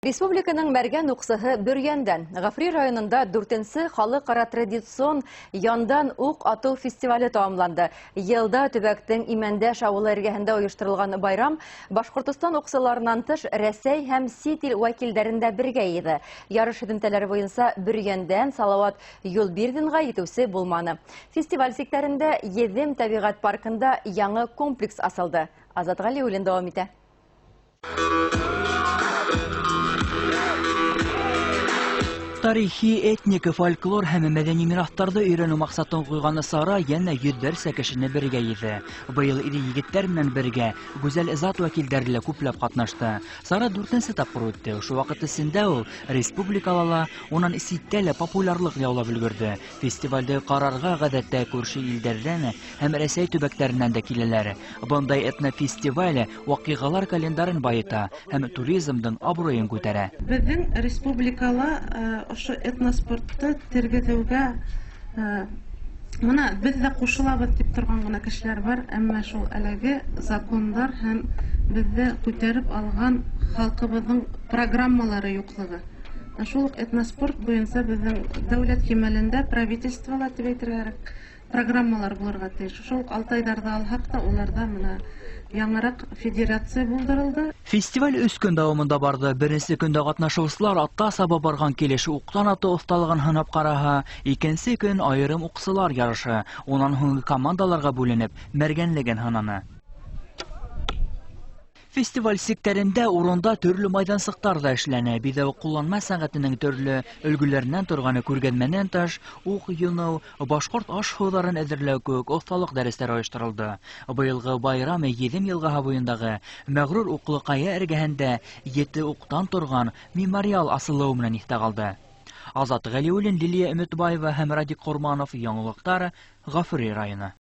Республиканың мәргән уҡсыһы Бөрйәндән. Ғафри районында 4-нче халыҡ-ара традицион яндан уҡ атыу фестивале тамамланды. Йылда төбәктең Имәндәш ауылы эргәһендә ойоштырылған байрам Башҡортостан уҡсыларынан тыш Рәсәй һәм сит ил вәкилдәрендә бергә йыйҙы. Ярыш һөҙөмтәләре буйынса Бөрйәндән Салауат Юлбирҙинға етеүсе булманы. Фестиваль сиктәрендә Еҙем тәбиғәт паркында яңы комплекс асылды. Азат Ғәлиуллин дауам итә. Тарихи, этник, фольклор һәм мәдәни мираҫтарҙы өйрәнеү маҡсатын ҡуйған сара йәнә 100 кешене бергә йыйҙы. Быйыл егеттәр менән бергә гүзәл зат вәкилдәре лә күпләп ҡатнашты. Сара 4-нче тапҡыр үтте. Шу ваҡыт эсендә ул республикала ла, унан ситтә лә популярлыҡ яулап өлгөрҙө. Фестивальде ҡарарға ғәҙәттә күрше илдәрҙән һәм Рәсәй төбәктәренән дә киләләр. Бындай этнофестиваль ваҡиғалар календарын байыта һәм туризмдың абруйын күтәрә. Беҙҙең республикала ошо этноспортты тергеҙеүгә мына беҙ ҙә ҡушылабыҙ дип торған ғына кешеләр бар, әммә шул әлеге закондар һәм беҙҙе күтәреп алған халҡыбыҙҙың программалары юҡлығы. Шул уҡ этноспорт буйынса беҙҙең дәүләт кимәлендә правительствола тип әйтергә программалар булырға тейеш. Шул уҡ 6 айҙарҙа алһаҡ та, уларҙа мына яңыраҡ федерация булдырылды. Фестиваль 3 көн дауамында барды. Беренсе көндә ҡатнашыусылар атта саба барған килеш уҡтан атыу оҫталығын һынап ҡараһа, икенсе көн айырым уҡсылар ярышы. Унан һуң командаларға бүленеп, мәргәнлеген һынаны. Фестиваль сиктәрендә урында төрлө майҙансыҡтар да эшләне. Биҙәү ҡулланма сәнғәтенең төрлө өлгөләренән торғаны күргәҙмәнән тыш, уҡ йоноу, башҡорт аш һыуҙарын әҙерләү кеүек оҫталыҡ дәрестәре ойошторолдо. Быйылғы байрам Еҙем йылғаһы буйындағы мәғрур уҡлыҡайы эргәһендә 7 уҡтан торған мемориал асылыуы менән иҫтә ҡалды. Азат Ғәлиуллин, Лилия Өмөтбаева һәм Радик Ҡорманов, Яңылыҡтар, Ғафри районы.